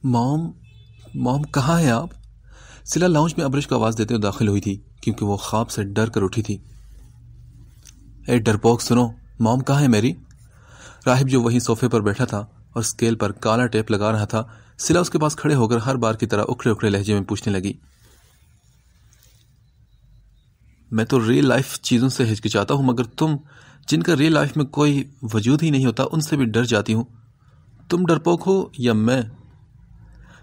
موم موم کہاں ہیں آپ؟ سلا لاؤنج میں ابرش کو آواز دیتے ہوئے داخل ہوئی تھی کیونکہ وہ خواب سے ڈر کر اٹھی تھی۔ اے ڈرپوک سنو، موم کہاں ہے میری؟ راہب جو وہیں صوفے پر بیٹھا تھا اور اسکیل پر کالا ٹیپ لگا رہا تھا، سلا اس کے پاس کھڑے ہو کر ہر بار کی طرح اکھڑے اکھڑے لہجے میں پوچھنے لگی۔ میں تو ریئل لائف چیزوں سے ہچکچاتا ہوں، مگر تم جن کا ریئل لائف میں کوئی وجود ہی نہیں ہوتا ان سے بھی ڈر جاتی ہوں۔ تم ڈرپوک ہو یا میں؟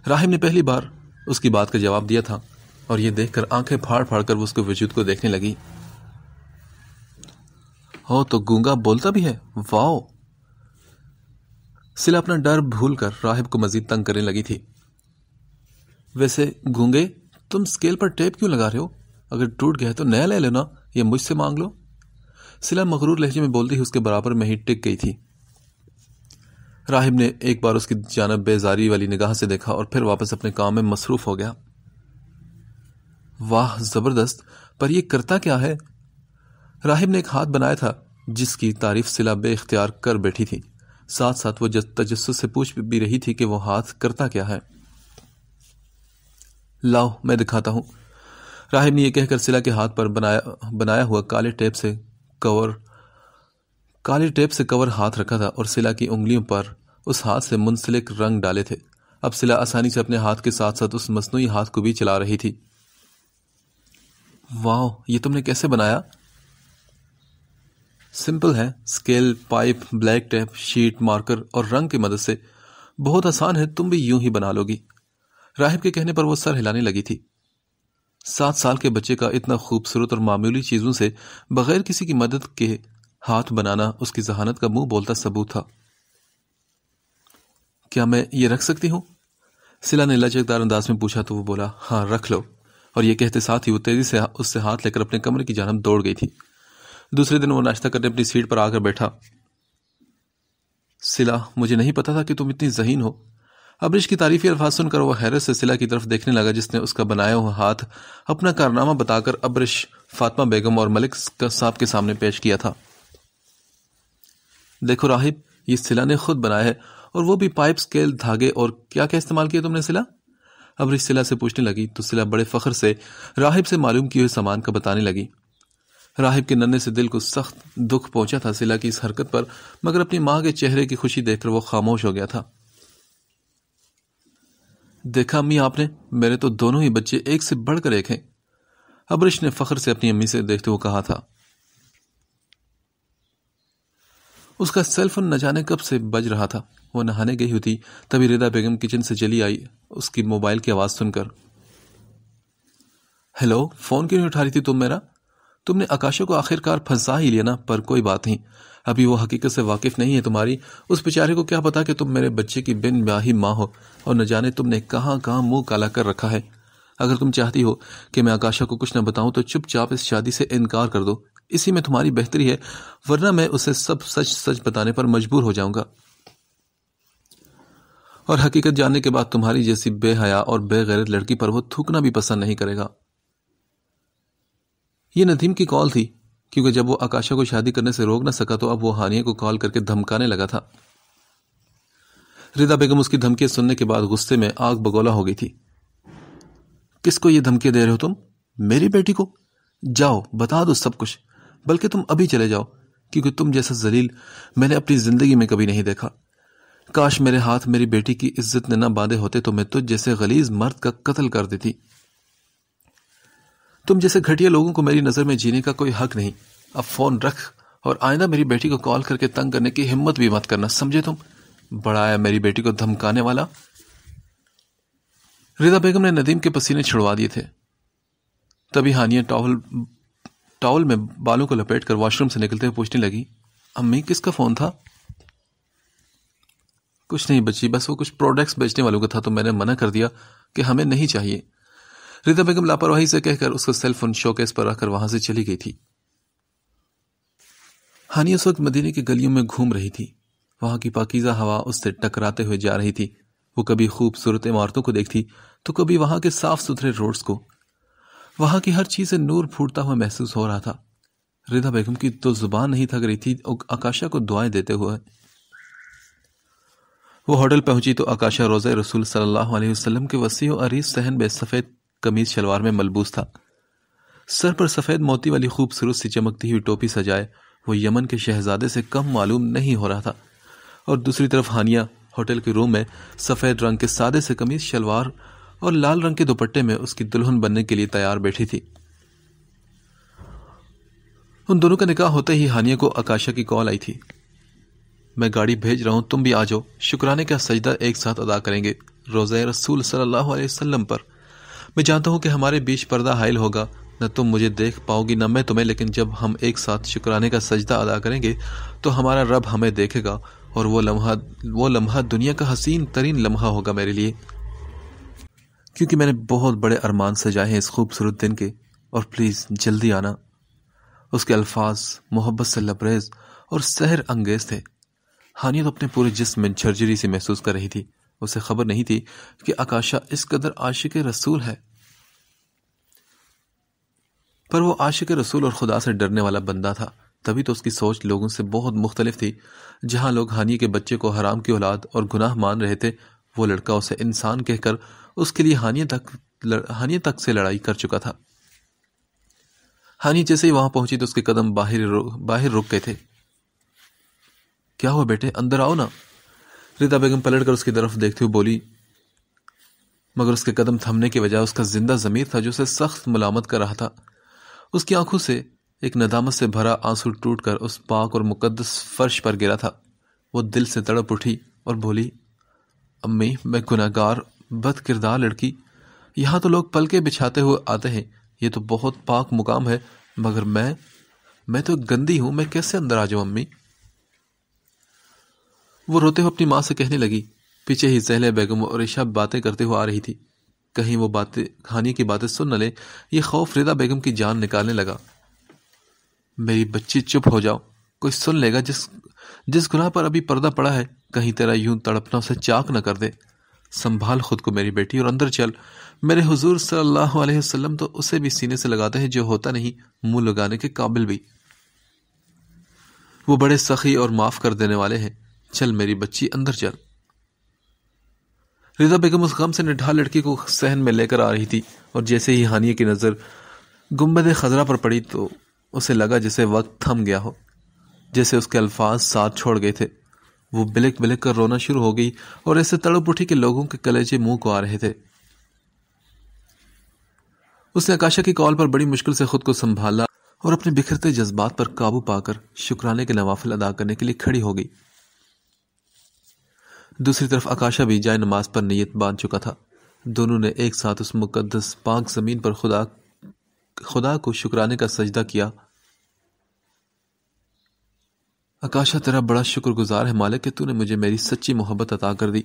راہب نے پہلی بار اس کی بات کا جواب دیا تھا اور یہ دیکھ کر آنکھیں پھاڑ پھاڑ کر وہ اس کے وجود کو دیکھنے لگی۔ ہو تو گونگا بولتا بھی ہے، واؤ! سلا اپنا ڈر بھول کر راہب کو مزید تنگ کرنے لگی تھی۔ ویسے گونگے، تم اسکیل پر ٹیپ کیوں لگا رہے ہو؟ اگر ٹوٹ گیا تو نیا لے لینا یا مجھ سے مانگ لو۔ سلا مغرور لہجے میں بولتی ہی اس کے برابر میں ہی ٹک گئی تھی۔ راہب نے ایک بار اس کی جانب بیزاری والی نگاہ سے دیکھا اور پھر واپس اپنے کام میں مصروف ہو گیا۔ واہ زبردست، پر یہ کرتا کیا ہے؟ راہب نے ایک ہاتھ بنایا تھا جس کی تعریف سلا بے اختیار کر بیٹھی تھی، ساتھ ساتھ وہ تجسس سے پوچھ بھی رہی تھی کہ وہ ہاتھ کرتا کیا ہے۔ لاؤ میں دکھاتا ہوں۔ راہب نے یہ کہہ کر سلا کے ہاتھ پر بنایا ہوا کالے ٹیپ سے کور ہاتھ رکھا تھا اور سلا کی انگلیوں پر اس ہاتھ سے منسلک رنگ ڈالے تھے۔ اب سلا آسانی سے اپنے ہاتھ کے ساتھ ساتھ اس مصنوعی ہاتھ کو بھی چلا رہی تھی۔ واو، یہ تم نے کیسے بنایا؟ سمپل ہے، scale, pipe, black tape, sheet, marker اور رنگ کی مدد سے۔ بہت آسان ہے، تم بھی یوں ہی بنا لو گی۔ راہب کے کہنے پر وہ سر ہلانے لگی تھی۔ 7 سال کے بچے کا اتنا خوبصورت اور معمولی چیزوں سے بغیر کسی کی مدد کے ہاتھ بنانا اس کی ذہانت کا منہ بولتا ثبوت تھا۔ کیا میں یہ رکھ سکتی ہوں؟ سلا نے لچکدار انداز میں پوچھا تو وہ بولا، ہاں رکھ لو، اور یہ کہتے ساتھ ہی وہ تیزی سے اس سے ہاتھ لے کر اپنے کمرے کی جانب دوڑ گئی تھی۔ دوسرے دن وہ ناشتہ کرنے اپنی سیٹ پر آ کر بیٹھا۔ سلا، مجھے نہیں پتا تھا کہ تم اتنی ذہین ہو۔ ابرش کی تعریفی الفاظ سن کر وہ حیرت سے سلا کی طرف دیکھنے لگا جس نے اس کا بنایا ہوا ہاتھ اپنا کارنامہ بتا کر ابرش، فاطمہ بیگم اور ملک صاحب کے سامنے پیش کیا تھا۔ دیکھو راہب، یہ سلا نے خود بنایا ہے، اور وہ بھی پائپ، اسکیل، دھاگے اور کیا استعمال کیا تم نے سلا؟ ابرش سلا سے پوچھنے لگی تو سلا بڑے فخر سے راہب سے معلوم کیے ہوئے سامان کا بتانے لگی۔ راہب کے ننھے سے دل کو سخت دکھ پہنچا تھا سلا کی اس حرکت پر، مگر اپنی ماں کے چہرے کی خوشی دیکھ کر وہ خاموش ہو گیا تھا۔ دیکھا امی آپ نے، میرے تو دونوں ہی بچے ایک سے بڑھ کر ایک ہیں، ابرش نے فخر سے اپنی امی سے دیکھتے ہوئے کہا تھا۔ اس کا سیل فون نہ جانے کب سے بج رہا تھا۔ وہ نہانے گئی ہوتی تبھی رضا بیگم کچن سے چلی آئی اس کی موبائل کی آواز سن کر۔ ہیلو، فون کیوں نہیں اٹھا رہی تھی تم میرا؟ تم نے آکاشا کو آخر کار پھنسا ہی لیا نا، پر کوئی بات نہیں، ابھی وہ حقیقت سے واقف نہیں ہے تمہاری۔ اس بیچارے کو کیا پتا کہ تم میرے بچے کی بن بیاہی ماں ہو، اور نہ جانے تم نے کہاں کہاں منہ کالا کر رکھا ہے۔ اگر تم چاہتی ہو کہ میں آکاشا کو کچھ نہ بتاؤں تو چپ چاپ اس شادی سے انکار کر دو، اسی میں تمہاری بہتری ہے، ورنہ میں اسے سب سچ سچ بتانے پر مجبور ہو جاؤں گا، اور حقیقت جاننے کے بعد تمہاری جیسی بے حیا اور بے غیرت لڑکی پر وہ تھوکنا بھی پسند نہیں کرے گا۔ یہ ندیم کی کال تھی، کیونکہ جب وہ آکاشا کو شادی کرنے سے روک نہ سکا تو اب وہ ہانیہ کو کال کر کے دھمکانے لگا تھا۔ رضا بیگم اس کی دھمکی سننے کے بعد غصے میں آگ بگولا ہو گئی تھی۔ کس کو یہ دھمکی دے رہے ہو تم؟ میری بیٹی کو؟ جاؤ بتا دو سب کچھ، بلکہ تم ابھی چلے جاؤ، کیونکہ تم جیسا ذلیل میں نے اپنی زندگی میں کبھی نہیں دیکھا۔ کاش میرے ہاتھ میری بیٹی کی عزت نے نہ باندھے ہوتے تو میں تجھ جیسے غلیظ مرد کا قتل کر دیتی۔ تم جیسے گھٹیا لوگوں کو میری نظر میں جینے کا کوئی حق نہیں۔ اب فون رکھ، اور آئندہ میری بیٹی کو کال کر کے تنگ کرنے کی ہمت بھی مت کرنا، سمجھے تم؟ بڑا آیا میری بیٹی کو دھمکانے والا۔ رضا بیگم نے ندیم کے پسینے چھڑوا دیے تھے۔ تبھی ہانیہ ٹاول میں بالوں کو لپیٹ کر واش روم سے نکلتے ہوئے پوچھنے لگی، امی کس کا فون تھا؟ کچھ نہیں بچی، بس وہ کچھ پروڈکٹس بیچنے والوں کا تھا تو میں نے منع کر دیا کہ ہمیں نہیں چاہیے۔ رضا بیگم لاپرواہی سے کہہ کر اس کا سیل فون شوکیس پر رکھ کر وہاں سے چلی گئی تھی۔ ہانیہ اس وقت مدینے کی گلیوں میں گھوم رہی تھی۔ وہاں کی پاکیزہ ہوا اس سے ٹکراتے ہوئے جا رہی تھی۔ وہ کبھی خوبصورت عمارتوں کو دیکھتی تو کبھی وہاں کے صاف ستھرے روڈز کو۔ وہاں کی ہر چیز سے نور پھوٹتا ہوا محسوس ہو رہا تھا۔ رضا بیگم کی تو زبان نہیں تھک رہی تھی آکاشا کو دعائیں دیتے ہوئے۔ وہ ہوٹل پہنچی تو آکاشا روزہ رسول صلی اللہ علیہ وسلم کے وسیع و عریض صحن میں سفید قمیض شلوار میں ملبوس تھا. سر پر سفید موتی والی خوبصورت سی چمکتی ہوئی ٹوپی سجائے وہ یمن کے شہزادے سے کم معلوم نہیں ہو رہا تھا. اور دوسری طرف ہانیہ ہوٹل کے روم میں سفید رنگ کے سادے سے قمیض شلوار اور لال رنگ کے دوپٹے میں اس کی دلہن بننے کے لیے تیار بیٹھی تھی. ان دونوں کا نکاح ہوتے ہی ہانیہ کو آکاشا کی کال آئی تھی. میں گاڑی بھیج رہا ہوں، تم بھی آ جاؤ، شکرانے کا سجدہ ایک ساتھ ادا کریں گے روزہ رسول صلی اللہ علیہ وسلم پر. میں جانتا ہوں کہ ہمارے بیچ پردہ حائل ہوگا، نہ تم مجھے دیکھ پاؤ گی نہ میں تمہیں، لیکن جب ہم ایک ساتھ شکرانے کا سجدہ ادا کریں گے تو ہمارا رب ہمیں دیکھے گا، اور وہ لمحہ دنیا کا حسین ترین لمحہ ہوگا میرے لیے، کیونکہ میں نے بہت بڑے ارمان سجائے ہیں اس خوبصورت دن کے، اور پلیز جلدی آنا. اس کے الفاظ محبت سے لبریز اور سحر انگیز تھے. ہانیہ تو اپنے پورے جسم میں جھرجری سی محسوس کر رہی تھی. اسے خبر نہیں تھی کہ آکاشا اس قدر عاشق رسول ہے، پر وہ عاشق رسول اور خدا سے ڈرنے والا بندہ تھا. تبھی تو اس کی سوچ لوگوں سے بہت مختلف تھی. جہاں لوگ ہانیہ کے بچے کو حرام کی اولاد اور گناہ مان رہے تھے، وہ لڑکا اسے انسان کہہ کر اس کے لیے ہانیہ تک سے لڑائی کر چکا تھا. ہانیہ جیسے ہی وہاں پہنچی تو اس کے قدم باہر رک گئے تھے. کیا ہوا بیٹے، اندر آؤ نا. ردا بیگم پلٹ کر اس کی طرف دیکھتے ہوئے بولی، مگر اس کے قدم تھمنے کی وجہ اس کا زندہ ضمیر تھا جو اسے سخت ملامت کر رہا تھا. اس کی آنکھوں سے ایک ندامت سے بھرا آنسو ٹوٹ کر اس پاک اور مقدس فرش پر گرا تھا. وہ دل سے تڑپ اٹھی اور بولی، امی میں گناہگار بد کردار لڑکی، یہاں تو لوگ پلکے بچھاتے ہوئے آتے ہیں، یہ تو بہت پاک مقام ہے، مگر میں تو گندی ہوں، میں کیسے اندر آ جاؤں امی. وہ روتے ہوئے اپنی ماں سے کہنے لگی. پیچھے ہی زہلہ بیگم اور عائشہ باتیں کرتے ہوئے آ رہی تھی. کہیں وہ ہانیہ کی باتیں سن نہ لے، یہ خوف ردا بیگم کی جان نکالنے لگا. میری بچی چپ ہو جاؤ، کوئی سن لے گا. جس گناہ پر ابھی پردہ پڑا ہے، کہیں تیرا یوں تڑپنا اسے چاک نہ کر دے. سنبھال خود کو میری بیٹی اور اندر چل. میرے حضور صلی اللہ علیہ وسلم تو اسے بھی سینے سے لگاتے ہیں جو ہوتا نہیں منہ لگانے کے قابل بھی. وہ بڑے سخی اور معاف کر دینے والے ہیں. چل میری بچی اندر چل. رضا بیگم اس غم سے نڈھال لڑکی کو صحن میں لے کر آ رہی تھی، اور جیسے ہی ہانیہ کی نظر گنبد خضرا پر پڑی تو اسے لگا جیسے وقت تھم گیا ہو، جیسے اس کے الفاظ ساتھ چھوڑ گئے تھے. وہ بلک بلک کر رونا شروع ہو گئی اور ایسے تڑپ اٹھی کہ لوگوں کے کلیجے منہ کو آ رہے تھے. اس نے آکاشا کی کال پر بڑی مشکل سے خود کو سنبھالا اور اپنے بکھرتے جذبات پر قابو پا کر شکرانے کے نوافل ادا کرنے کے لیے کھڑی ہو گئی. دوسری طرف آکاشا بھی جائے نماز پر نیت باندھ چکا تھا. دونوں نے ایک ساتھ اس مقدس پاک زمین پر خدا کو شکرانے کا سجدہ کیا. آکاشا تیرا بڑا شکر گزار ہے مالک کہ تو نے مجھے میری سچی محبت عطا کر دی.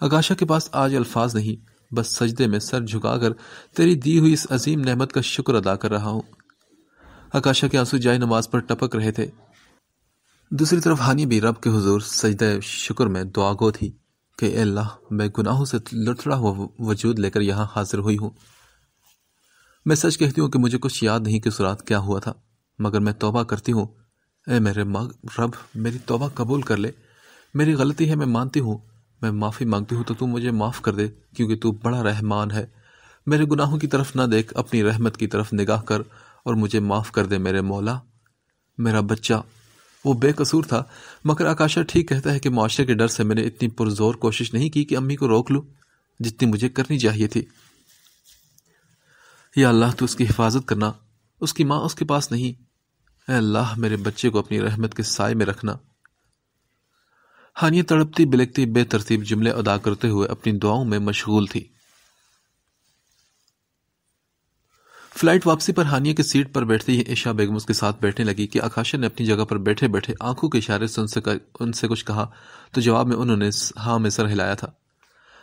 آکاشا کے پاس آج الفاظ نہیں، بس سجدے میں سر جھکا کر تیری دی ہوئی اس عظیم نعمت کا شکر ادا کر رہا ہوں. آکاشا کے آنسو جائے نماز پر ٹپک رہے تھے. دوسری طرف ہانیہ بھی رب کے حضور سجدہ شکر میں دعا گو تھی کہ اے اللہ، میں گناہوں سے لڑتڑا ہوا وجود لے کر یہاں حاضر ہوئی ہوں. میں سچ کہتی ہوں کہ مجھے کچھ یاد نہیں کہ اس رات کیا ہوا تھا، مگر میں توبہ کرتی ہوں. اے میرے رب، میری توبہ قبول کر لے. میری غلطی ہے، میں مانتی ہوں. میں معافی مانگتی ہوں تو مجھے معاف کر دے، کیونکہ تو بڑا رحمان ہے. میرے گناہوں کی طرف نہ دیکھ، اپنی رحمت کی طرف نگاہ کر اور مجھے معاف کر دے میرے مولا. میرا بچہ وہ بے قصور تھا، مگر آکاشا ٹھیک کہتا ہے کہ معاشرے کے ڈر سے میں نے اتنی پرزور کوشش نہیں کی کہ امی کو روک لوں جتنی مجھے کرنی چاہیے تھی. یا اللہ تو اس کی حفاظت کرنا، اس کی ماں اس کے پاس نہیں. اے اللہ میرے بچے کو اپنی رحمت کے سائے میں رکھنا. ہانیہ تڑپتی بلکتی بے ترتیب جملے ادا کرتے ہوئے اپنی دعاؤں میں مشغول تھی. فلائٹ واپسی پر ہانیہ کی سیٹ پر بیٹھتے ہی عائشہ بیگم اس کے ساتھ بیٹھنے لگی کہ آکاشا نے اپنی جگہ پر بیٹھے بیٹھے آنکھوں کے اشارے سے ان سے کچھ کہا تو جواب میں انہوں نے ہاں میں سر ہلایا تھا.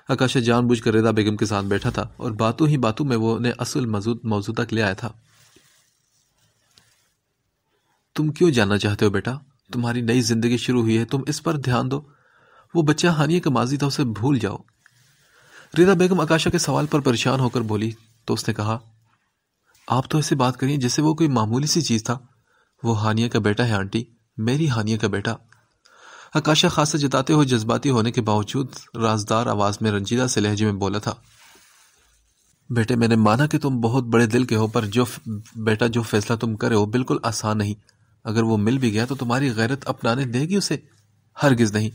آکاشا جان بوجھ کر رضا بیگم کے ساتھ بیٹھا تھا اور باتوں ہی باتوں میں وہ انہیں اصل موضوع تک لے آیا تھا. تم کیوں جاننا چاہتے ہو بیٹا؟ تمہاری نئی زندگی شروع ہوئی ہے، تم اس پر دھیان دو. وہ بچہ ہانیہ کا ماضی تھا، اسے بھول جاؤ. رضا بیگم آکاشا کے سوال پر پریشان ہو کر بولی تو اس نے کہا، آپ تو ایسے بات کریے جیسے وہ کوئی معمولی سی چیز تھا. وہ ہانیہ کا بیٹا ہے آنٹی، میری ہانیہ کا بیٹا. آکاشا خاصا جتاتے ہوئے جذباتی ہونے کے باوجود رازدار آواز میں رنجیدہ سے لہجے میں بولا تھا، بیٹے میں نے مانا کہ تم بہت بڑے دل کے ہو، پر جو فیصلہ تم کرے ہو بالکل آسان نہیں۔ اگر وہ مل بھی گیا تو تمہاری غیرت اپنانے دے گی اسے؟ ہرگز نہیں،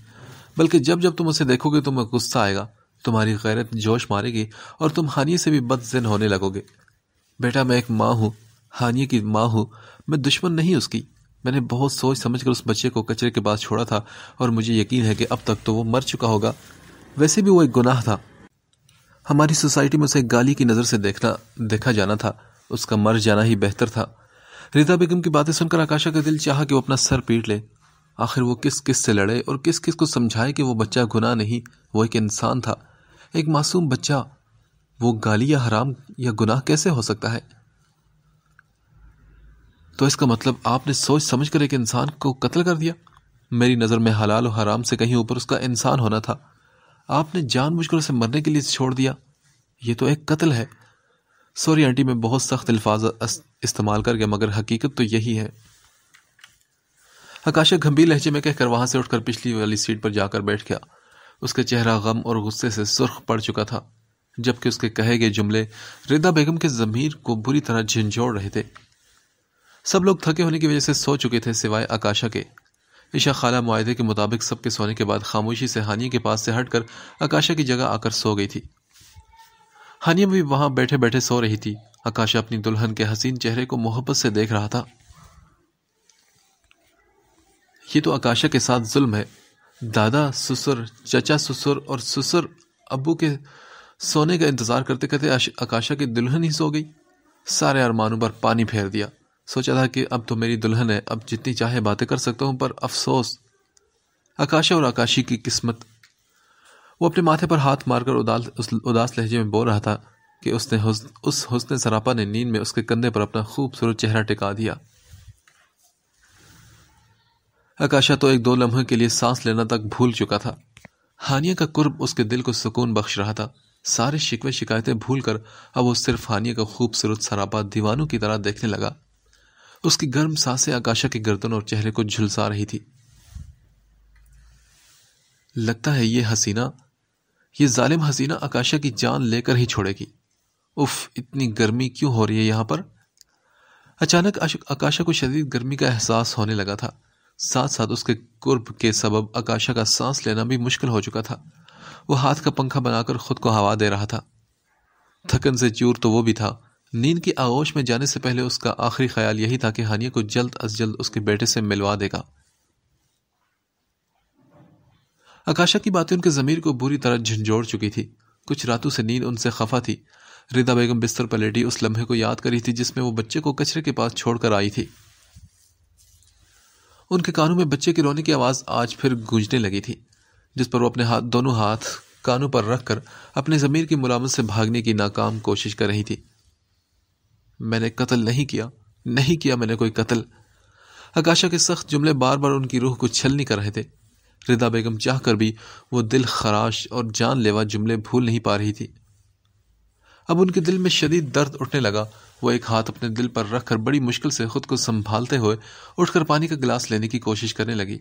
بلکہ جب تم اسے دیکھو گے تمہیں غصہ آئے گا، تمہاری غیرت جوش مارے گی اور تم ہانیے سے بھی بدظن ہونے لگو گے۔ بیٹا میں ایک ماں ہوں، ہانیے کی ماں ہوں، میں دشمن نہیں اس کی۔ میں نے بہت سوچ سمجھ کر اس بچے کو کچرے کے پاس چھوڑا تھا اور مجھے یقین ہے کہ اب تک تو وہ مر چکا ہوگا۔ ویسے بھی وہ ایک گناہ تھا، ہماری سوسائٹی میں اسے گالی کی نظر سے دیکھا جانا تھا، اس کا مر جانا ہی بہتر تھا۔ ریتا بیگم کی باتیں سن کر آکاشا کا دل چاہا کہ وہ اپنا سر پیٹ لے۔ آخر وہ کس سے لڑے اور کس کو سمجھائے کہ وہ بچہ گناہ نہیں، وہ ایک انسان تھا، ایک معصوم بچہ۔ وہ گالی یا حرام یا گناہ کیسے ہو سکتا ہے؟ تو اس کا مطلب آپ نے سوچ سمجھ کر ایک انسان کو قتل کر دیا؟ میری نظر میں حلال و حرام سے کہیں اوپر اس کا انسان ہونا تھا، آپ نے جان بوجھ کر اسے مرنے کے لیے چھوڑ دیا۔ یہ تو ایک قتل ہے۔ سوری آنٹی، میں بہت سخت الفاظ استعمال کر گیا، مگر حقیقت تو یہی ہے۔ آکاشا گھمبیر لہجے میں کہہ کر وہاں سے اٹھ کر پچھلی والی سیٹ پر جا کر بیٹھ گیا۔ اس کا چہرہ غم اور غصے سے سرخ پڑ چکا تھا، جبکہ اس کے کہے گئے جملے ردا بیگم کے ضمیر کو بری طرح جھنجھوڑ رہے تھے۔ سب لوگ تھکے ہونے کی وجہ سے سو چکے تھے سوائے آکاشا کے۔ عشا خالہ معاہدے کے مطابق سب کے سونے کے بعد خاموشی سے ہانیہ کے پاس سے ہٹ کر آکاشا کی جگہ آ کر سو گئی تھی۔ ہانیہ بھی وہاں بیٹھے بیٹھے سو رہی تھی۔ آکاشا اپنی دلہن کے حسین چہرے کو محبت سے دیکھ رہا تھا۔ یہ تو آکاشا کے ساتھ ظلم ہے۔ دادا سسر، چچا سسر اور سسر ابو کے سونے کا انتظار کرتے کرتے آکاشا کی دلہن ہی سو گئی۔ سارے ارمانوں پر پانی پھیر دیا۔ سوچا تھا کہ اب تو میری دلہن ہے، اب جتنی چاہے باتیں کر سکتا ہوں، پر افسوس آکاشا اور آکاشی کی قسمت۔ وہ اپنے ماتھے پر ہاتھ مار کر اداس لہجے میں بول رہا تھا کہ اس حسن سراپا نے نیند میں اس کے کندھے پر اپنا خوبصورت چہرہ ٹکا دیا۔ آکاشا تو ایک دو لمحے کے لیے سانس لینا تک بھول چکا تھا۔ ہانیہ کا قرب اس کے دل کو سکون بخش رہا تھا۔ سارے شکوے شکایتیں بھول کر اب وہ صرف ہانیہ کا خوبصورت سراپا دیوانوں کی طرح دیکھنے لگا۔ اس کی گرم سانسیں آکاشا کی گردن اور چہرے کو جھلسا رہی تھی۔ لگتا ہے یہ ظالم حسینہ آکاشا کی جان لے کر ہی چھوڑے گی۔ اف، اتنی گرمی کیوں ہو رہی ہے یہاں پر؟ اچانک آکاشا کو شدید گرمی کا احساس ہونے لگا تھا۔ ساتھ ساتھ اس کے قرب کے سبب آکاشا کا سانس لینا بھی مشکل ہو چکا تھا۔ وہ ہاتھ کا پنکھا بنا کر خود کو ہوا دے رہا تھا۔ تھکن سے چور تو وہ بھی تھا۔ نیند کی آغوش میں جانے سے پہلے اس کا آخری خیال یہی تھا کہ ہانیہ کو جلد از جلد اس کے بیٹے سے ملوا دے گا۔ آکاشا کی باتیں ان کے ضمیر کو بری طرح جھنجھوڑ چکی تھی۔ کچھ راتوں سے نیند ان سے خفا تھی۔ ردا بیگم بستر پر لیٹی اس لمحے کو یاد کری تھی جس میں وہ بچے کو کچرے کے پاس چھوڑ کر آئی تھی۔ ان کے کانوں میں بچے کے رونے کی آواز آج پھر گونجنے لگی تھی، جس پر وہ اپنے دونوں ہاتھ کانوں پر رکھ کر اپنے ضمیر کی ملامت سے بھاگنے کی ناکام کوشش کر رہی تھی۔ میں نے قتل نہیں کیا میں نے کوئی قتل۔ آکاشا کے سخت جملے بار بار ان کی روح کو چھلنی کر رہے تھے۔ ردا بیگم چاہ کر بھی وہ دل خراش اور جان لیوا جملے بھول نہیں پا رہی تھی۔ اب ان کے دل میں شدید درد اٹھنے لگا۔ وہ ایک ہاتھ اپنے دل پر رکھ کر بڑی مشکل سے خود کو سنبھالتے ہوئے اٹھ کر پانی کا گلاس لینے کی کوشش کرنے لگی،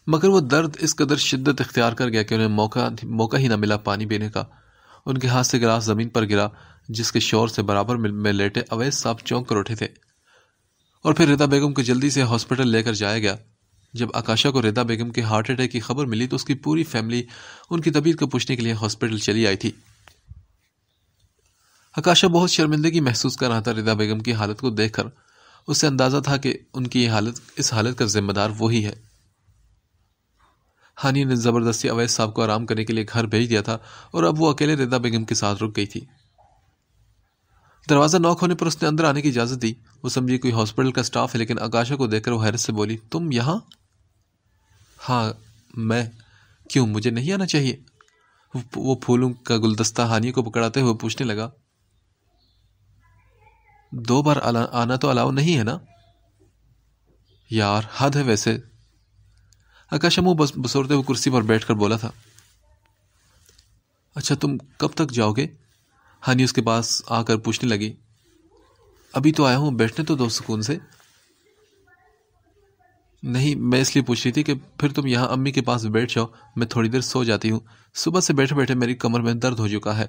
مگر وہ درد اس قدر شدت اختیار کر گیا کہ انہیں موقع ہی نہ ملا پانی پینے کا۔ ان کے ہاتھ سے گلاس زمین پر گرا، جس کے شور سے برابر میں لیٹے اویس صاحب چونک کر اٹھے تھے، اور پھر ردا بیگم کو جلدی سے ہاسپٹل لے کر جایا گیا۔ جب آکاشا کو ردا بیگم کے ہارٹ اٹیک کی خبر ملی تو اس کی پوری فیملی ان کی طبیعت کو پوچھنے کے لیے ہاسپٹل چلی آئی تھی۔ آکاشا بہت شرمندگی محسوس کر رہا تھا ردا بیگم کی حالت کو دیکھ کر۔ اسے اندازہ تھا کہ ان کی اس حالت کا ذمہ دار وہی ہے۔ ہانیہ نے زبردستی اویس صاحب کو آرام کرنے کے لیے گھر بھیج دیا تھا اور اب وہ اکیلے ردا بیگم کے ساتھ رک گئی تھی۔ دروازہ نوک ہونے پر اس نے اندر آنے کی اجازت دی۔ وہ سمجھی کوئی ہاسپٹل کا سٹاف ہے، لیکن آکاشا کو دیکھ کر وہ حیرت سے بولی، تم یہاں؟ ہاں میں۔ کیوں، مجھے نہیں آنا چاہیے؟ وہ پھولوں کا گلدستہ ہانیہ کو پکڑاتے ہوئے پوچھنے لگا۔ 2 بار آنا تو الاؤ نہیں ہے نا؟ یار حد ہے ویسے۔ آکاشا منہ بسورتے ہوئے کرسی پر بیٹھ کر بولا تھا۔ اچھا تم کب تک جاؤ گے؟ ہانیہ اس کے پاس آ کر پوچھنے لگی۔ ابھی تو آیا ہوں، بیٹھنے تو دو سکون سے۔ نہیں، میں اس لیے پوچھ رہی تھی کہ پھر تم یہاں امی کے پاس بیٹھ جاؤ، میں تھوڑی دیر سو جاتی ہوں، صبح سے بیٹھے بیٹھے میری کمر میں درد ہو چکا ہے۔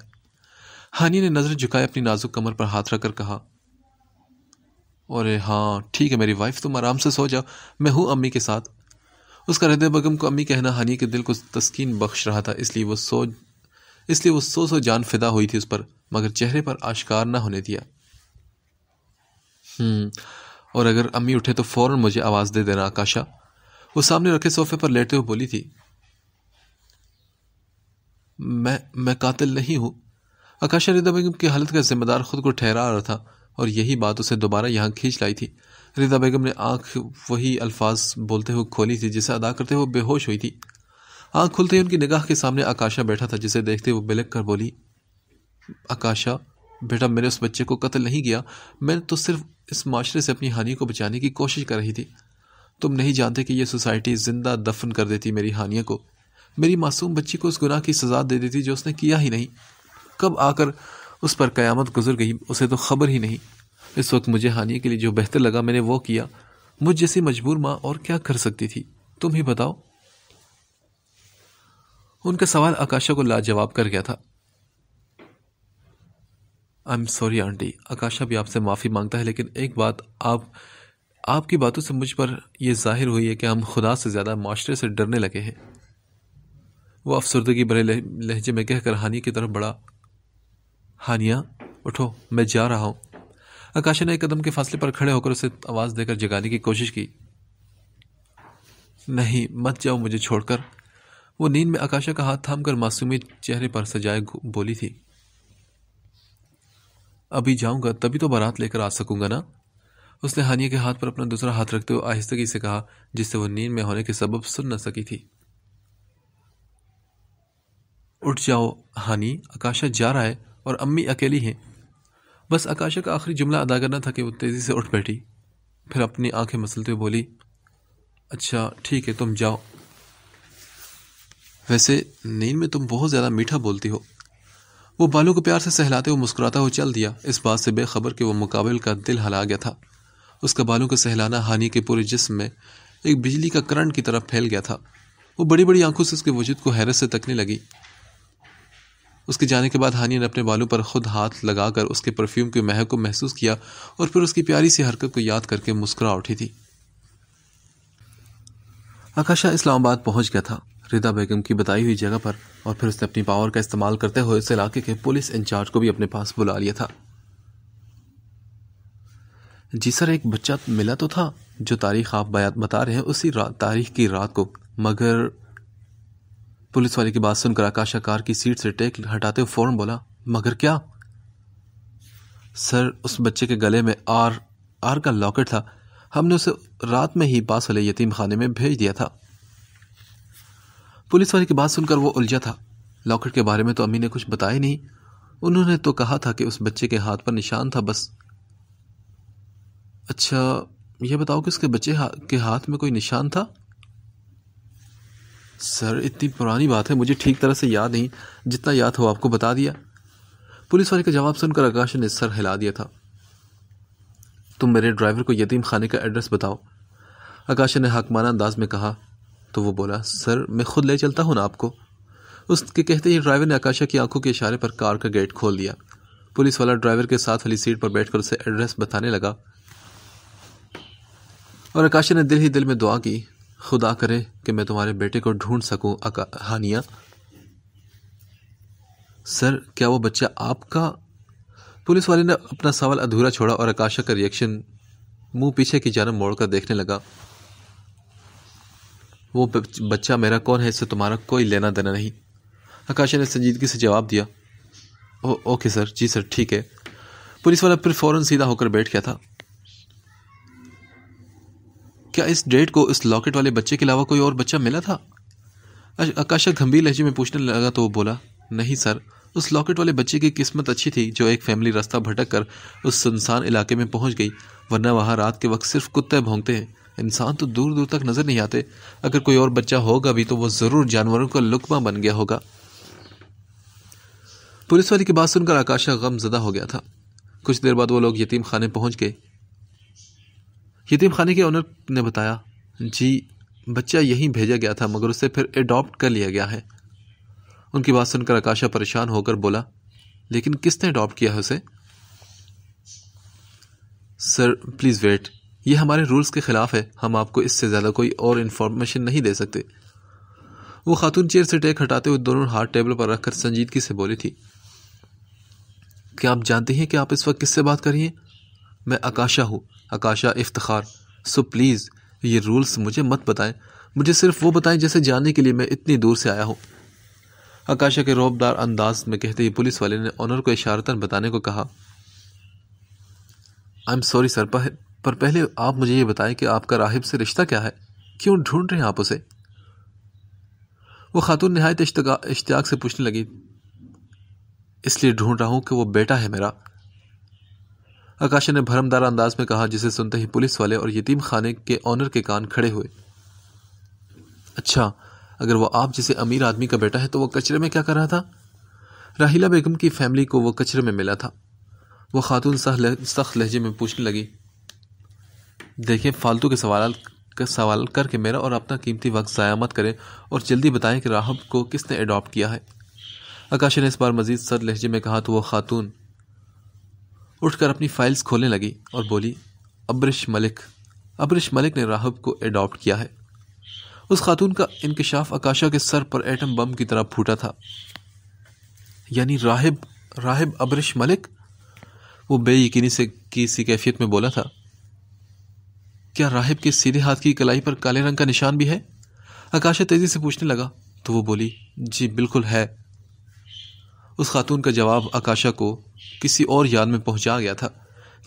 ہانی نے نظر جھکائے اپنی نازک کمر پر ہاتھ رکھ کر کہا، ارے ہاں ٹھیک ہے میری وائف، تم آرام سے سو جاؤ، میں ہوں امی کے ساتھ۔ اس کا رد بیگم کو امی کہنا ہانی کے دل کو تسکین بخش رہا تھا، اس لیے وہ سو جان فدا ہوئی تھی اس پر، مگر چہرے پر آشکار نہ ہونے دیا۔ اور اگر امی اٹھے تو فوراً مجھے آواز دے دینا آکاشا، وہ سامنے رکھے صوفے پر لیٹتے ہوئے بولی تھی۔ میں قاتل نہیں ہوں۔ آکاشا ردا بیگم کی حالت کا ذمہ دار خود کو ٹھہرا رہا تھا، اور یہی بات اسے دوبارہ یہاں کھینچ لائی تھی۔ ردا بیگم نے آنکھ وہی الفاظ بولتے ہوئے کھولی تھی جسے ادا کرتے ہوئے بے ہوش ہوئی تھی۔ آنکھ کھلتے ہی ان کی نگاہ کے سامنے آکاشا بیٹھا تھا، جسے دیکھتے وہ بلک کر بولی، آکاشا بیٹا، میں نے اس بچے کو قتل نہیں کیا، میں تو صرف اس معاشرے سے اپنی ہانی کو بچانے کی کوشش کر رہی تھی۔ تم نہیں جانتے کہ یہ سوسائٹی زندہ دفن کر دیتی میری ہانیہ کو، میری معصوم بچی کو اس گناہ کی سزا دے دیتی جو اس نے کیا ہی نہیں۔ کب آ کر اس پر قیامت گزر گئی اسے تو خبر ہی نہیں۔ اس وقت مجھے ہانیہ کے لیے جو بہتر لگا میں نے وہ کیا۔ مجھ جیسی مجبور ماں اور کیا کر سکتی تھی، تم ہی بتاؤ۔ ان کا سوال آکاشا کو لاجواب کر گیا تھا۔ I'm sorry آنٹی، آکاشا بھی آپ سے معافی مانگتا ہے، لیکن ایک بات آپ کی باتوں سے مجھ پر یہ ظاہر ہوئی ہے کہ ہم خدا سے زیادہ معاشرے سے ڈرنے لگے ہیں۔ وہ افسردگی بھرے لہجے میں کہہ کر ہانی کی طرف بڑھا۔ ہانیہ اٹھو، میں جا رہا ہوں۔ آکاشا نے ایک قدم کے فاصلے پر کھڑے ہو کر اسے آواز دے کر جگانے کی کوشش کی۔ نہیں، مت جاؤ مجھے چھوڑ کر۔ وہ نیند میں آکاشا کا ہاتھ تھام کر معصومی چہرے پر سجائے بولی تھی۔ ابھی جاؤں گا تبھی تو بارات لے کر آ سکوں گا نا؟ اس نے ہانیہ کے ہاتھ پر اپنا دوسرا ہاتھ رکھتے ہوئے آہستگی سے کہا، جس سے وہ نیند میں ہونے کے سبب سن نہ سکی تھی۔ اٹھ جاؤ ہانی، آکاشا جا رہا ہے اور امی اکیلی ہیں۔ بس آکاشا کا آخری جملہ ادا کرنا تھا کہ وہ تیزی سے اٹھ بیٹھی، پھر اپنی آنکھیں مسلتے ہوئے بولی، اچھا ٹھیک ہے تم جاؤ۔ ویسے نیند میں تم بہت زیادہ میٹھا بولتی ہو۔ وہ بالوں کو پیار سے سہلاتے ہوئے مسکراتا ہوا چل دیا، اس بات سے بے خبر کہ وہ مقابل کا دل ہلا گیا تھا۔ اس کا بالوں کا سہلانا ہانی کے پورے جسم میں ایک بجلی کا کرنٹ کی طرح پھیل گیا تھا۔ وہ بڑی بڑی آنکھوں سے اس کے وجود کو حیرت سے تکنے لگی۔ اس کے جانے کے بعد ہانی نے اپنے بالوں پر خود ہاتھ لگا کر اس کے پرفیوم کی مہک کو محسوس کیا، اور پھر اس کی پیاری سی حرکت کو یاد کر کے مسکرا اٹھی تھی۔ آکاشا اسلام آباد پہنچ گیا تھا، ردا بیگم کی بتائی ہوئی جگہ پر، اور پھر اس نے اپنی پاور کا استعمال کرتے ہوئے اس علاقے کے پولیس انچارج کو بھی اپنے پاس بلا لیا تھا۔ جی سر، ایک بچہ ملا تو تھا، جو تاریخ آپ بتا رہے ہیں اسی تاریخ کی رات کو، مگر پولیس والے کی بات سن کر آکاشا کار کی سیٹ سے ٹیک ہٹاتے ہوئے فوراً بولا، مگر کیا؟ سر، اس بچے کے گلے میں آر کا لاکٹ تھا، ہم نے اسے رات میں ہی پاس والے یتیم خانے میں بھیج دیا تھا۔ پولیس والے کی بات سن کر وہ الجھا تھا۔ لاکٹ کے بارے میں تو امی نے کچھ بتایا نہیں، انہوں نے تو کہا تھا کہ اس بچے کے ہاتھ پر نشان تھا بس۔ اچھا یہ بتاؤ کہ اس کے بچے کے ہاتھ میں کوئی نشان تھا؟ سر اتنی پرانی بات ہے، مجھے ٹھیک طرح سے یاد نہیں، جتنا یاد ہو آپ کو بتا دیا۔ پولیس والے کا جواب سن کر آکاشا نے سر ہلا دیا تھا۔ تم میرے ڈرائیور کو یتیم خانے کا ایڈریس بتاؤ، آکاشا نے حاکمانہ انداز میں کہا، تو وہ بولا، سر میں خود لے چلتا ہوں نا آپ کو۔ اس کے کہتے ہی ڈرائیور نے آکاشا کی آنکھوں کے اشارے پر کار کا گیٹ کھول دیا۔ پولیس والا ڈرائیور کے ساتھ والی سیٹ پر بیٹھ کر اسے ایڈریس بتانے لگا، اور آکاشا نے دل ہی دل میں دعا کی، خدا کرے کہ میں تمہارے بیٹے کو ڈھونڈ سکوں ہانیہ۔ سر کیا وہ بچہ آپ کا؟ پولیس والے نے اپنا سوال ادھورا چھوڑا اور آکاشا کا ریئیکشن منہ پیچھے کی جانب موڑ کر دیکھنے لگا۔ وہ بچہ میرا کون ہے اس سے تمہارا کوئی لینا دینا نہیں، آکاشا نے سنجیدگی سے جواب دیا۔ اوکے سر، جی سر ٹھیک ہے۔ پولیس والا پھر فوراً سیدھا ہو کر بیٹھ گیا تھا۔ کیا اس ڈیٹ کو اس لاکٹ والے بچے کے علاوہ کوئی اور بچہ ملا تھا؟ آکاشا گھمبیر لہجے میں پوچھنے لگا تو وہ بولا، نہیں سر، اس لاکٹ والے بچے کی قسمت اچھی تھی جو ایک فیملی راستہ بھٹک کر اس سنسان علاقے میں پہنچ گئی، ورنہ وہاں رات کے وقت صرف کتے بھونکتے ہیں، انسان تو دور دور تک نظر نہیں آتے۔ اگر کوئی اور بچہ ہوگا بھی تو وہ ضرور جانوروں کا لقمہ بن گیا ہوگا۔ پولیس والی کی بات سن کر آکاشا غم زدہ ہو گیا تھا۔ کچھ دیر بعد وہ لوگ یتیم خانے پہنچ گئے۔ یتیم خانے کے اونر نے بتایا، جی بچہ یہیں بھیجا گیا تھا مگر اسے پھر اڈاپٹ کر لیا گیا ہے۔ ان کی بات سن کر آکاشا پریشان ہو کر بولا، لیکن کس نے اڈاپٹ کیا ہے اسے؟ سر پلیز ویٹ، یہ ہمارے رولز کے خلاف ہے، ہم آپ کو اس سے زیادہ کوئی اور انفارمیشن نہیں دے سکتے۔ وہ خاتون چیئر سے ٹیک ہٹاتے ہوئے دونوں ہاتھ ٹیبل پر رکھ کر سنجیدگی سے بولی تھی، کیا آپ جانتے ہیں کہ آپ اس وقت کس سے بات کر رہی ہیں؟ میں آکاشا ہوں، آکاشا افتخار، سو پلیز یہ رولز مجھے مت بتائیں، مجھے صرف وہ بتائیں جیسے جاننے کے لیے میں اتنی دور سے آیا ہوں۔ آکاشا کے رعبدار انداز میں کہتے ہی پولیس والے نے آنر کو اشارتاً بتانے کو کہا، آئی ایم سوری سر، پر پہلے آپ مجھے یہ بتائیں کہ آپ کا راہب سے رشتہ کیا ہے؟ کیوں ڈھونڈ رہے ہیں آپ اسے؟ وہ خاتون نہایت اشتیاق سے پوچھنے لگی، اس لیے ڈھونڈ رہا ہوں کہ وہ بیٹا ہے میرا، آکاشا نے بھرمدار انداز میں کہا، جسے سنتے ہی پولیس والے اور یتیم خانے کے آنر کے کان کھڑے ہوئے۔ اچھا، اگر وہ آپ جیسے امیر آدمی کا بیٹا ہے تو وہ کچرے میں کیا کر رہا تھا؟ راحیلہ بیگم کی فیملی کو وہ کچرے میں ملا تھا، وہ خاتون سخت لہجے میں پوچھنے لگی۔ دیکھیں، فالتو کے سوال کر کے میرا اور اپنا قیمتی وقت ضائع مت کریں اور جلدی بتائیں کہ راہب کو کس نے اڈاپٹ کیا ہے۔ آکاشا نے اس بار مزید سرد لہجے میں کہا تو وہ خاتون اٹھ کر اپنی فائلز کھولنے لگی اور بولی، ابرش ملک نے راہب کو اڈاپٹ کیا ہے۔ اس خاتون کا انکشاف آکاشا کے سر پر ایٹم بم کی طرح پھوٹا تھا۔ یعنی راہب ابرش ملک؟ وہ بے یقینی سے کسی کیفیت میں بولا تھا۔ کیا راہب کے سیدھے ہاتھ کی کلائی پر کالے رنگ کا نشان بھی ہے؟ آکاشا تیزی سے پوچھنے لگا تو وہ بولی، جی بالکل ہے۔ اس خاتون کا جواب آکاشا کو کسی اور یاد میں پہنچا گیا تھا۔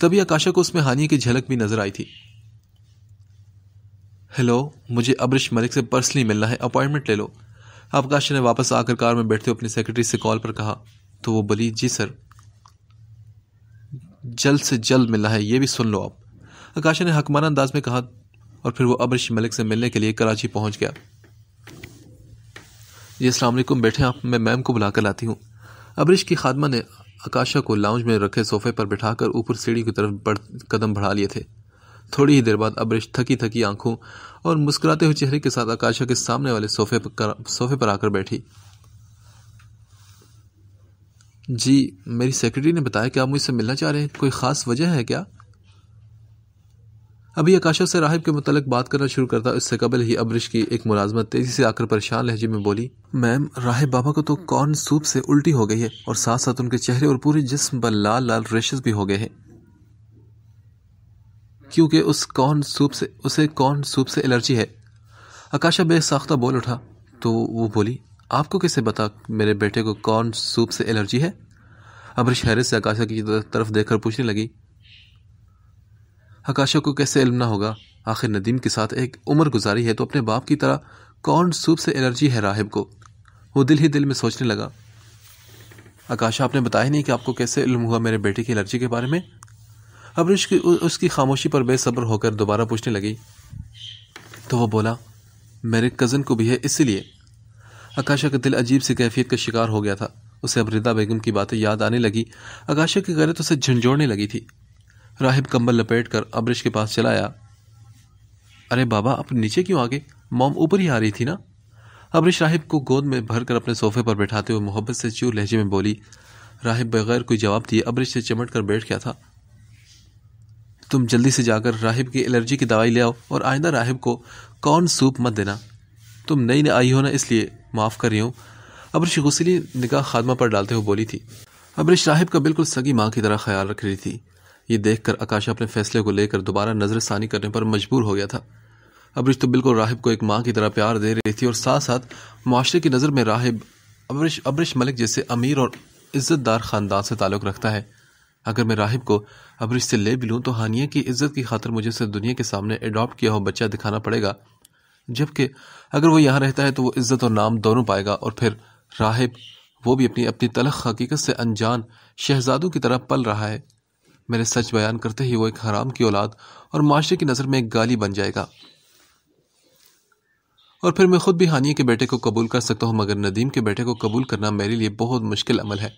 تبھی آکاشا کو اس میں ہانیہ کی جھلک بھی نظر آئی تھی۔ ہیلو، مجھے ابرش ملک سے پرسنلی ملنا ہے، اپوائنٹمنٹ لے لو، آکاشا نے واپس آ کر کار میں بیٹھتے ہوئے اپنی سیکرٹری سے کال پر کہا تو وہ بولی، جی سر، جلد سے جلد ملنا ہے، یہ بھی سن لو آپ، آکاشا نے حکمانہ انداز میں کہا اور پھر وہ ابرش ملک سے ملنے کے لیے کراچی پہنچ گیا۔ جی السلام علیکم، بیٹھے آپ، میں میم کو بلا کر لاتی ہوں۔ ابرش کی خادمہ نے آکاشا کو لاؤنج میں رکھے صوفے پر بٹھا کر اوپر سیڑھی کی طرف قدم بڑھا لیے تھے۔ تھوڑی ہی دیر بعد ابرش تھکی آنکھوں اور مسکراتے ہوئے چہرے کے ساتھ آکاشا کے سامنے والے صوفے پر آ کر بیٹھی۔ جی میری سیکرٹری نے بتایا کہ آپ مجھ سے ملنا چاہ رہے ہیں، کوئی خاص وجہ ہے کیا؟ ابھی آکاشا سے راہب کے متعلق بات کرنا شروع کرتا اس سے قبل ہی ابرش کی ایک ملازمت تیزی سے آ کر پریشان لہجے میں بولی، میم راہب بابا کو تو کارن سوپ سے الٹی ہو گئی ہے اور ساتھ ساتھ ان کے چہرے اور پورے جسم پر لال لال ریشز بھی ہو گئے ہیں، کیونکہ اسے کارن سوپ سے الرجی ہے۔ آکاشا بے ساختہ بول اٹھا تو وہ بولی، آپ کو کیسے بتا میرے بیٹے کو کارن سوپ سے الرجی ہے؟ ابرش حیرت سے آکاشا کی طرف دیکھ کر پوچھنے لگی۔ آکاشا کو کیسے علم نہ ہوگا، آخر ندیم کے ساتھ ایک عمر گزاری ہے تو اپنے باپ کی طرح کارن سوپ سے الرجی ہے راہب کو۔ وہ دل ہی دل میں سوچنے لگا، آکاشا آپ نے بتایا نہیں کہ آپ کو کیسے علم ہوا میرے بیٹے کی الرجی کے بارے میں؟ ابرش اس کی خاموشی پر بے صبر ہو کر دوبارہ پوچھنے لگی تو وہ بولا، میرے کزن کو بھی ہے اسی لیے۔ آکاشا کا دل عجیب سی کیفیت کا شکار ہو گیا تھا، اسے اب ردا بیگم کی باتیں یاد آنے لگی۔ آکاشا کی غیرت اسے جھنجھوڑنے لگی تھی۔ راہب کمبل لپیٹ کر ابرش کے پاس چلا آیا۔ ارے بابا آپ نیچے کیوں آگے، موم اوپر ہی آ رہی تھی نا؟ ابرش راہب کو گود میں بھر کر اپنے صوفے پر بٹھاتے ہوئے محبت سے چور لہجے میں بولی۔ راہب بغیر کوئی جواب دیے ابرش سے چمٹ کر بیٹھ گیا تھا۔ تم جلدی سے جا کر راہب کی الرجی کی دوائی لے آؤ اور آئندہ راہب کو کارن سوپ مت دینا، تم نئی آئی ہو نا اس لیے معاف کر رہی ہوں، ابرش غصیلی نگاہ خادمہ پر ڈالتے ہوئے بولی تھی۔ ابرش راہب کا بالکل سگی ماں کی طرح خیال رکھ رہی تھی۔ یہ دیکھ کر آکاشا اپنے فیصلے کو لے کر دوبارہ نظر ثانی کرنے پر مجبور ہو گیا تھا۔ ابرش تو بالکل راہب کو ایک ماں کی طرح پیار دے رہی تھی اور ساتھ ساتھ معاشرے کی نظر میں راہب ابرش ملک جیسے امیر اور عزت دار خاندان سے تعلق رکھتا ہے۔ اگر میں راہب کو ابرش سے لے بھی لوں تو ہانیہ کی عزت کی خاطر مجھے اسے دنیا کے سامنے اڈاپٹ کیا ہوا بچہ دکھانا پڑے گا، جبکہ اگر وہ یہاں رہتا ہے تو وہ عزت اور نام دونوں پائے گا، اور پھر راہب وہ بھی اپنی تلخ حقیقت سے انجان شہزادوں کی طرح پل رہا ہے۔ میرے سچ بیان کرتے ہی وہ ایک حرام کی اولاد اور معاشرے کی نظر میں ایک گالی بن جائے گا، اور پھر میں خود بھی ہانیہ کے بیٹے کو قبول کر سکتا ہوں، مگر ندیم کے بیٹے کو قبول کرنا میرے لیے بہت مشکل عمل ہے۔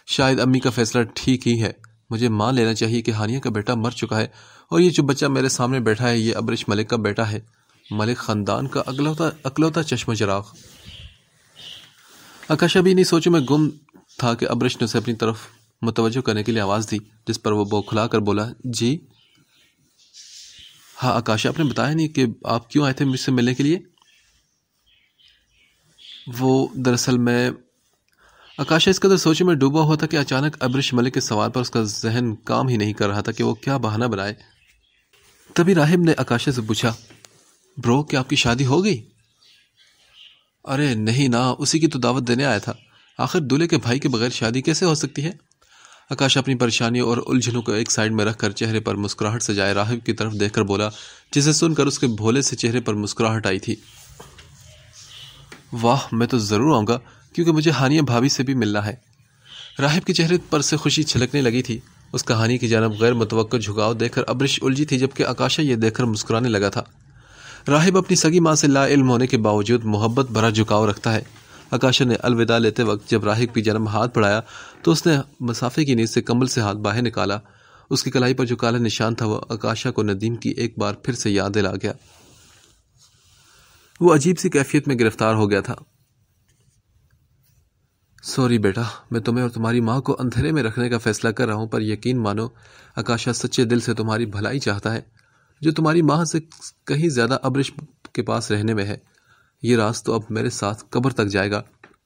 شاید امی کا فیصلہ ٹھیک ہی ہے، مجھے مان لینا چاہیے کہ ہانیہ کا بیٹا مر چکا ہے اور یہ جو بچہ میرے سامنے بیٹھا ہے یہ ابرش ملک کا بیٹا ہے۔ ملک خاندان کا اکلوتا چشم چراغ۔ آکاشا بھی انہیں سوچوں میں گم تھا کہ ابرش نے اسے اپنی طرف متوجہ کرنے کے لیے آواز دی، جس پر وہ بوکھلا کر بولا، جی ہاں آکاشا، آپ نے بتایا نہیں کہ آپ کیوں آئے تھے مجھ سے ملنے کے لیے؟ وہ دراصل میں آکاشا اس قدر سوچوں میں ڈوبا ہوا تھا کہ اچانک ابرش ملک کے سوال پر اس کا ذہن کام ہی نہیں کر رہا تھا کہ وہ کیا بہانہ بنائے۔ تبھی راہب نے آکاشا سے پوچھا، برو کیا آپ کی شادی ہو گئی؟ ارے نہیں نا، اسی کی تو دعوت دینے آیا تھا، آخر دولہے کے بھائی کے بغیر شادی کیسے ہو سکتی ہے؟ آکاشا اپنی پریشانیوں اور الجھنوں کو ایک سائڈ میں رکھ کر چہرے پر مسکراہٹ سجائے راہب کی طرف دیکھ کر بولا، جسے سن کر اس کے بھولے سے چہرے پر مسکراہٹ آئی تھی، واہ میں تو ضرور آؤں گا، کیونکہ مجھے ہانیہ بھابھی سے بھی ملنا ہے۔ راہب کے چہرے پر سے خوشی چھلکنے لگی تھی۔ اس کہانی کی جانب غیر متوقع جھکاؤ دیکھ کر ابرش الجھی تھی، جبکہ آکاشا یہ دیکھ کر مسکرانے لگا تھا۔ راہب اپنی سگی ماں سے لا علم ہونے کے باوجود محبت بھرا جھکاؤ رکھتا ہے۔ آکاشا نے الوداع لیتے وقت جب راہب کی جانب ہاتھ بڑھایا تو اس نے مسافے کی نیز سے کمبل سے ہاتھ باہر نکالا۔ اس کی کلائی پر جو کالا نشان تھا وہ آکاشا کو ندیم کی ایک بار پھر سے یاد دلا گیا۔ وہ عجیب سی کیفیت میں گرفتار ہو گیا تھا۔ سوری بیٹا، میں تمہیں اور تمہاری ماں کو اندھیرے میں رکھنے کا فیصلہ کر رہا ہوں، پر یقین مانو آکاشا سچے دل سے تمہاری بھلائی چاہتا ہے، جو تمہاری ماں سے کہیں زیادہ ابرش کے پاس رہنے میں ہے۔ یہ راز تو اب میرے ساتھ قبر تک جائے گا۔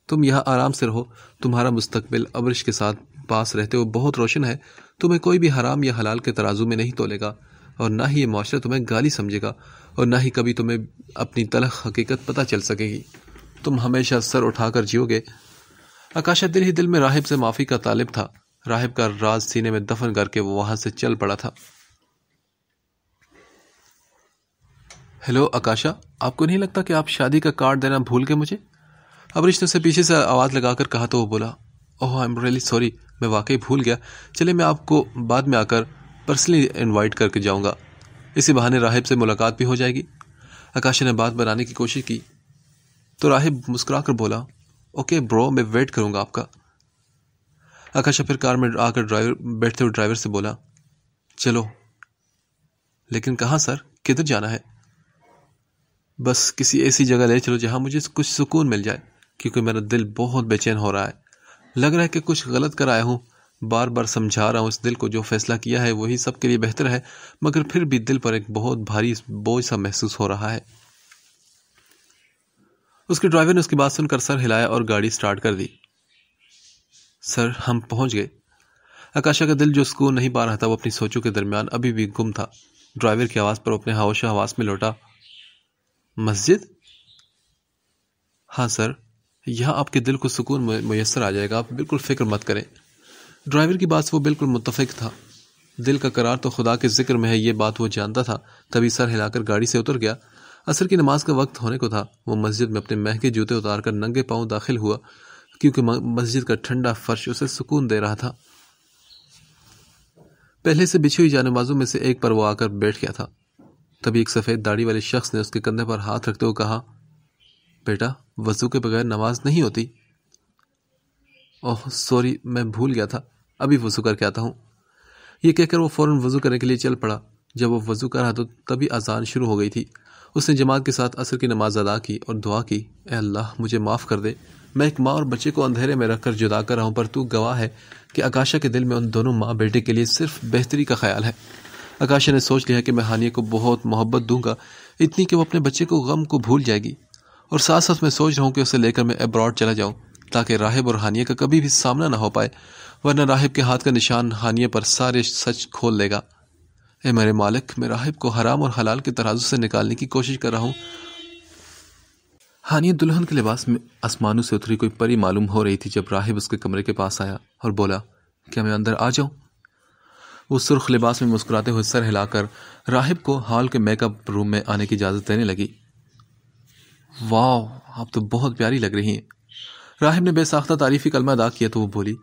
تم یہاں آرام سے رہو، تمہارا مستقبل ابرش کے ساتھ پاس رہتے ہوئے بہت روشن ہے۔ تمہیں کوئی بھی حرام یا حلال کے ترازو میں نہیں تولے گا، اور نہ ہی یہ معاشرہ تمہیں گالی سمجھے گا، اور نہ ہی کبھی تمہیں اپنی تلخ حقیقت پتہ چل سکے گی۔ تم ہمیشہ سر اٹھا کر جیو گے۔ آکاشا دل ہی دل میں راہب سے معافی کا طالب تھا۔ راہب کا راز سینے میں دفن کر کے وہ وہاں سے چل پڑا تھا۔ ہیلو آکاشا، آپ کو نہیں لگتا کہ آپ شادی کا کارڈ دینا بھول گئے مجھے؟ ابرش نے اسے پیچھے سے آواز لگا کر کہا تو وہ بولا، اوہ آئی ایم ریئلی سوری، میں واقعی بھول گیا۔ چلے میں آپ کو بعد میں آ کر پرسنلی انوائٹ کر کے جاؤں گا، اسی بہانے راہب سے ملاقات بھی ہو جائے گی۔ آکاشا نے بات بنانے کی کوشش کی تو راہب مسکرا کر بولا، اوکے برو، میں ویٹ کروں گا آپ کا۔ آکاشا پھر کار میں آ کر بیٹھتے ہوئے ڈرائیور سے بولا، چلو لیکن کہاں سر، کدھر جانا ہے؟ بس کسی ایسی جگہ لے چلو جہاں مجھے کچھ سکون مل جائے، کیونکہ میرا دل بہت بے چین ہو رہا ہے۔ لگ رہا ہے کہ کچھ غلط کر آیا ہوں۔ بار بار سمجھا رہا ہوں اس دل کو، جو فیصلہ کیا ہے وہی سب کے لیے بہتر ہے، مگر پھر بھی دل پر ایک بہت بھاری بوجھ سا محسوس ہو رہا ہے۔ اس کے ڈرائیور نے اس کی بات سن کر سر ہلایا اور گاڑی سٹارٹ کر دی۔ سر ہم پہنچ گئے۔ آکاشا کا دل جو سکون نہیں پا رہا تھا وہ اپنی سوچوں کے درمیان ابھی بھی گم تھا۔ ڈرائیور کی آواز پر اپنے ہوش و حواس میں لوٹا، مسجد؟ ہاں سر، یہاں آپ کے دل کو سکون میسر آ جائے گا، آپ بالکل فکر مت کریں۔ ڈرائیور کی بات سے وہ بالکل متفق تھا۔ دل کا قرار تو خدا کے ذکر میں ہے، یہ بات وہ جانتا تھا۔ تبھی سر ہلا کر گاڑی سے اتر گیا۔ عصر کی نماز کا وقت ہونے کو تھا۔ وہ مسجد میں اپنے مہنگے جوتے اتار کر ننگے پاؤں داخل ہوا، کیونکہ مسجد کا ٹھنڈا فرش اسے سکون دے رہا تھا۔ پہلے سے بچھی ہوئی جانمازوں میں سے ایک پر وہ آ کر بیٹھ گیا تھا۔ تبھی ایک سفید داڑھی والے شخص نے اس کے کندھے پر ہاتھ رکھتے ہوئے کہا، بیٹا وضو کے بغیر نماز نہیں ہوتی۔ اوہ سوری، میں بھول گیا تھا، ابھی وضو کر کے آتا ہوں۔ یہ کہہ کر وہ فوراً وضو کرنے کے لیے چل پڑا۔ جب وہ وضو کر رہا تو تبھی اذان شروع ہو گئی تھی۔ اس نے جماعت کے ساتھ عصر کی نماز ادا کی اور دعا کی، اے اللہ مجھے معاف کر دے، میں ایک ماں اور بچے کو اندھیرے میں رکھ کر جدا کر رہا ہوں، پر تو گواہ ہے کہ آکاشا کے دل میں ان دونوں ماں بیٹے کے لیے صرف بہتری کا خیال ہے۔ آکاشا نے سوچ لیا کہ میں ہانیہ کو بہت محبت دوں گا، اتنی کہ وہ اپنے بچے کو غم کو بھول جائے گی، اور ساتھ ساتھ میں سوچ رہا ہوں کہ اسے لے کر میں ابراڈ چلا جاؤں، تاکہ راہب اور ہانیہ کا کبھی بھی سامنا نہ ہو پائے، ورنہ راہب کے ہاتھ کا نشان ہانیہ پر سارے سچ کھول دے گا۔ اے میرے مالک، میں راہب کو حرام اور حلال کے ترازو سے نکالنے کی کوشش کر رہا ہوں۔ ہانیہ دلہن کے لباس میں آسمانوں سے اتری کوئی پری معلوم ہو رہی تھی جب راہب اس کے کمرے کے پاس آیا اور بولا، کیا میں اندر آ جاؤں؟ وہ سرخ لباس میں مسکراتے ہوئے سر ہلا کر راہب کو ہال کے میک اپ روم میں آنے کی اجازت دینے لگی۔ واو، آپ تو بہت پیاری لگ رہی ہیں۔ راہب نے بے ساختہ تعریفی کلمہ ادا کیا تو وہ بولی،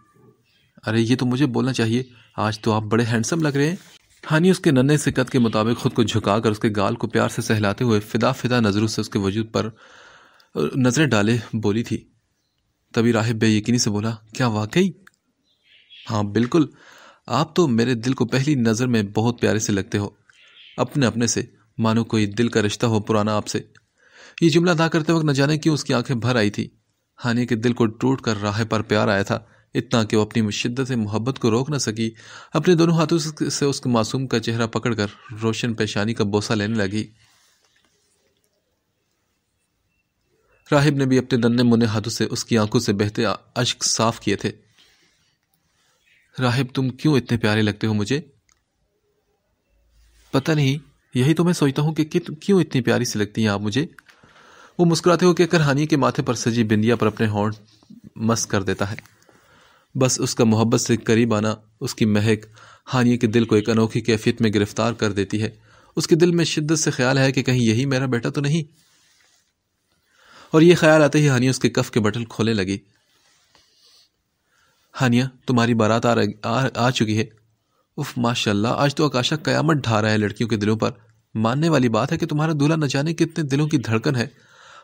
ارے یہ تو مجھے بولنا چاہیے، آج تو آپ بڑے ہینڈسم لگ رہے ہیں۔ ہانی اس کے ننھے سے قد کے مطابق خود کو جھکا کر اس کے گال کو پیار سے سہلاتے ہوئے فدا فدا نظروں سے اس کے وجود پر نظریں ڈالے بولی تھی۔ تبھی راہب بے یقینی سے بولا، کیا واقعی؟ ہاں بالکل، آپ تو میرے دل کو پہلی نظر میں بہت پیارے سے لگتے ہو، اپنے سے، مانو کوئی دل کا رشتہ ہو پرانا آپ سے۔ یہ جملہ ادا کرتے وقت نہ جانے کیوں اس کی آنکھیں بھر آئی تھی۔ ہانیہ کے دل کو ٹوٹ کر راہب پر پیار آیا تھا، اتنا کہ وہ اپنی شدت محبت کو روک نہ سکی۔ اپنے دونوں ہاتھوں سے اس معصوم کا چہرہ پکڑ کر روشن پیشانی کا بوسہ لینے لگی۔ راہب نے بھی اپنے ننھے منھے ہاتھوں سے اس کی آنکھوں سے بہتے اشک صاف کیے تھے۔ راہب تم کیوں اتنے پیارے لگتے ہو مجھے؟ پتہ نہیں، یہی تو میں سوچتا ہوں کہ کیوں اتنی پیاری سی لگتی ہیں آپ مجھے۔ وہ مسکراتے ہو کہہ کر ہانیہ کے ماتھے پر سجی بندیا پر اپنے ہونٹ مس کر دیتا ہے۔ بس اس کا محبت سے قریب آنا، اس کی مہک ہانیہ کے دل کو ایک انوکھی کیفیت میں گرفتار کر دیتی ہے۔ اس کے دل میں شدت سے خیال ہے کہ کہیں یہی میرا بیٹا تو نہیں۔ اور یہ خیال آتے ہی ہانیہ اس کے کف کے بٹن کھولنے لگی۔ ہانیہ تمہاری بارات آ چکی ہے۔ اف ماشاء اللہ، آج تو آکاشا قیامت ڈھا رہا ہے لڑکیوں کے دلوں پر۔ ماننے والی بات ہے کہ تمہارا دولہا نہ جانے کتنے دلوں کی دھڑکن ہے۔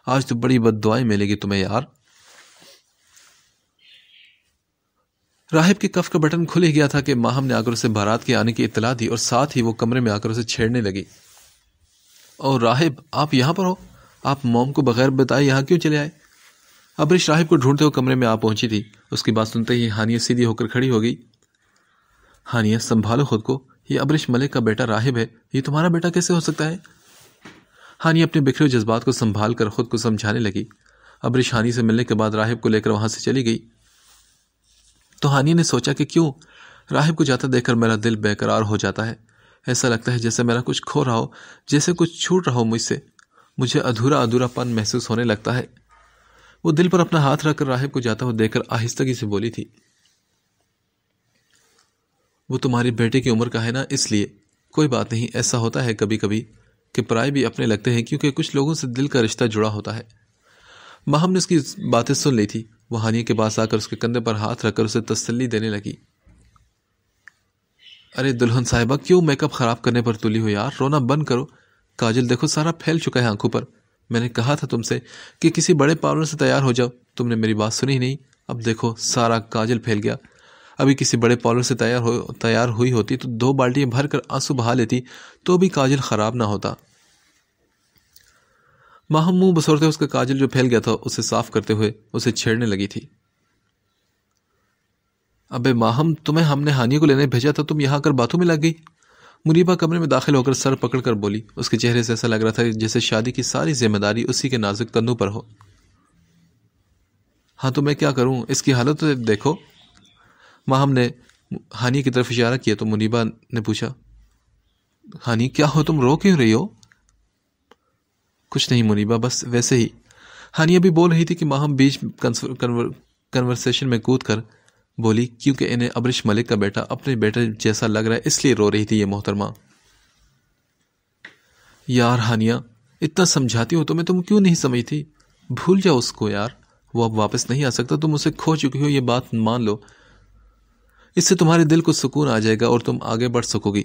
آج تو بڑی بد دعائیں ملے گی تمہیں یار۔ راہب کے کف کا بٹن کھل ہی گیا تھا کہ ماہم نے آ کر اسے بارات کے آنے کی اطلاع دی اور ساتھ ہی وہ کمرے میں آ کر اسے چھیڑنے لگی۔ اور راہب آپ یہاں پر ہو؟ آپ موم کو بغیر بتائے یہاں کیوں چلے آئے؟ ابرش راہب کو ڈھونڈتے ہوئے کمرے میں آ پہنچی تھی۔ اس کی بات سنتے ہی ہانیہ سیدھی ہو کر کھڑی ہو گئی۔ ہانیہ سنبھالو خود کو، یہ ابرش ملک کا بیٹا راہب ہے، یہ تمہارا بیٹا کیسے ہو سکتا ہے؟ ہانیہ اپنے بکھرے ہوئے جذبات کو سنبھال کر خود کو سمجھانے لگی۔ ابرش ہانیہ سے ملنے کے بعد راہب کو لے کر وہاں سے چلی گئی تو ہانیہ نے سوچا کہ کیوں راہب کو جاتا دیکھ کر میرا دل بے قرار ہو جاتا ہے۔ ایسا لگتا ہے جیسے میرا کچھ کھو رہا ہو، جیسے کچھ چھوٹ رہا ہو مجھ سے۔ مجھے ادھورا پن محسوس ہونے لگتا ہے۔ وہ دل پر اپنا ہاتھ رکھ کر راہب کو جاتا ہوا دیکھ کر آہستگی سے بولی تھی، وہ تمہاری بیٹے کی عمر کا ہے نا، اس لیے کوئی بات نہیں، ایسا ہوتا ہے کبھی کبھی کہ پرائے بھی اپنے لگتے ہیں، کیونکہ کچھ لوگوں سے دل کا رشتہ جڑا ہوتا ہے۔ ماہم نے اس کی باتیں سن لی تھی۔ وہ ہانیہ کے پاس آ کر اس کے کندھے پر ہاتھ رکھ کر اسے تسلی دینے لگی۔ ارے دلہن صاحبہ، کیوں میک اپ خراب کرنے پر تلی ہو یار؟ رونا بند کرو، کاجل دیکھو سارا پھیل چکا ہے آنکھوں پر۔ میں نے کہا تھا تم سے کہ کسی بڑے پارلر سے تیار ہو جاؤ، تم نے میری بات سنی ہی نہیں۔ اب دیکھو سارا کاجل پھیل گیا۔ ابھی کسی بڑے پارلر سے تیار ہوئی ہوتی تو 2 بالٹیاں بھر کر آنسو بہا لیتی تو بھی کاجل خراب نہ ہوتا۔ ماہم منہ بسورتے اس کا کاجل جو پھیل گیا تھا اسے صاف کرتے ہوئے اسے چھیڑنے لگی تھی۔ ابے ماہم، تمہیں ہم نے ہانیہ کو لینے بھیجا تھا، تم یہاں کر باتوں میں لگ گئی۔ منیبا کمرے میں داخل ہو کر سر پکڑ کر بولی۔ اس کے چہرے سے ایسا لگ رہا تھا جیسے شادی کی ساری ذمہ داری اسی کے نازک کندھوں پر ہو۔ ہاں تو میں کیا کروں، اس کی حالت تو دیکھو۔ ماہم نے ہانیہ کی طرف اشارہ کیا تو منیبا نے پوچھا، ہانیہ کیا ہو، تم رو کیوں رہی ہو؟ کچھ نہیں منیبا، بس ویسے ہی۔ ہانیہ بھی بول رہی تھی کہ ماہم بیچ کنورسیشن میں کود کر بولی، کیونکہ انہیں ابرش ملک کا بیٹا اپنے بیٹے جیسا لگ رہا ہے اس لیے رو رہی تھی یہ محترمہ۔ یار ہانیہ، اتنا سمجھاتی ہو تو میں تم کیوں نہیں سمجھتی؟ بھول جاؤ اس کو یار، وہ اب واپس نہیں آ سکتا، تم اسے کھو چکی ہو، یہ بات مان لو۔ اس سے تمہارے دل کو سکون آ جائے گا اور تم آگے بڑھ سکو گی۔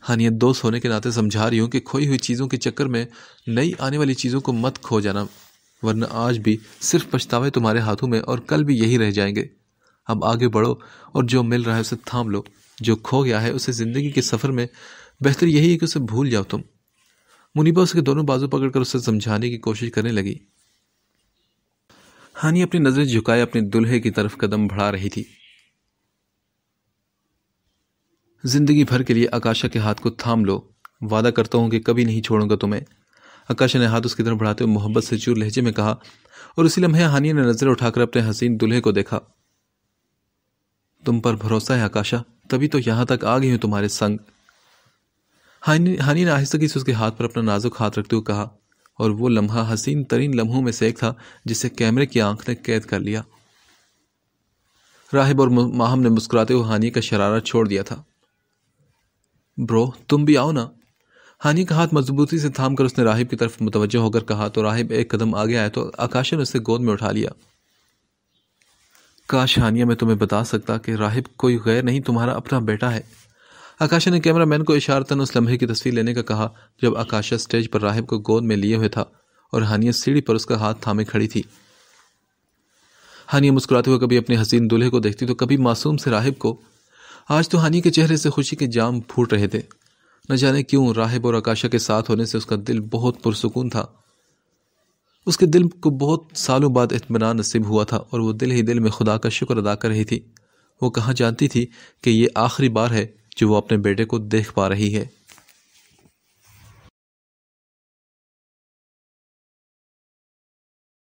ہانیہ دوست ہونے کے ناطے سمجھا رہی ہوں کہ کھوئی ہوئی چیزوں کے چکر میں نئی آنے والی چیزوں کو مت کھو جانا، ورنہ آج بھی صرف پچھتاوے تمہارے ہاتھوں میں اور کل بھی یہی رہ جائیں گے۔ اب آگے بڑھو اور جو مل رہا ہے اسے تھام لو، جو کھو گیا ہے اسے زندگی کے سفر میں بہتر یہی ہے کہ اسے بھول جاؤ تم۔ منیبا اس کے دونوں بازو پکڑ کر اسے سمجھانے کی کوشش کرنے لگی۔ ہانیہ اپنی نظریں جھکائے اپنے دلہے کی طرف قدم بڑھا رہی تھی۔ زندگی بھر کے لیے آکاشا کے ہاتھ کو تھام لو، وعدہ کرتا ہوں کہ کبھی نہیں چھوڑوں گا تمہیں۔ آکاشا نے ہاتھ اس کی طرف بڑھاتے ہوئے محبت سے چور لہجے میں کہا، اور اسی لمحے ہانیہ نے نظر اٹھا کر اپنے حسین دلہے کو دیکھا۔ تم پر بھروسہ ہے آکاشا، تبھی تو یہاں تک آ گئی ہوں تمہارے سنگ۔ ہانیہ نے آہستگی سے اس کے ہاتھ پر اپنا نازک ہاتھ رکھتے ہوئے کہا، اور وہ لمحہ حسین ترین لمحوں میں سے ایک تھا جسے کیمرے کی آنکھ نے قید کر لیا۔ راہب اور ماہم نے مسکراتے ہوئے ہانیہ کا شرارہ چھوڑ دیا تھا۔ برو تم بھی آؤ نا۔ ہانیہ کا ہاتھ مضبوطی سے تھام کر اس نے راہب کی طرف متوجہ ہو کر کہا تو راہب ایک قدم آگے آیا تو آکاشا نے اسے گود میں اٹھا لیا۔ کاش ہانیہ میں تمہیں بتا سکتا کہ راہب کوئی غیر نہیں، تمہارا اپنا بیٹا ہے۔ آکاشا نے کیمرہ مین کو اشارتاً اس لمحے کی تصویر لینے کا کہا جب آکاشا سٹیج پر راہب کو گود میں لیے ہوئے تھا اور ہانیہ سیڑھی پر اس کا ہاتھ تھامے کھڑی تھی۔ ہانیہ مسکراتے ہوئے کبھی اپنے حسین دلہے کو دیکھتی تو کبھی معصوم سے راہب کو۔ آج تو ہانیہ کے چہرے سے خوشی کے جام پھوٹ رہے تھے۔ نہ جانے کیوں راہب اور آکاشا کے ساتھ ہونے سے اس کا دل بہت پرسکون تھا۔ اس کے دل کو بہت سالوں بعد اطمینان نصیب ہوا تھا اور وہ دل ہی دل میں خدا کا شکر ادا کر رہی تھی۔ وہ کہاں جانتی تھی کہ یہ آخری بار ہے جو وہ اپنے بیٹے کو دیکھ پا رہی ہے۔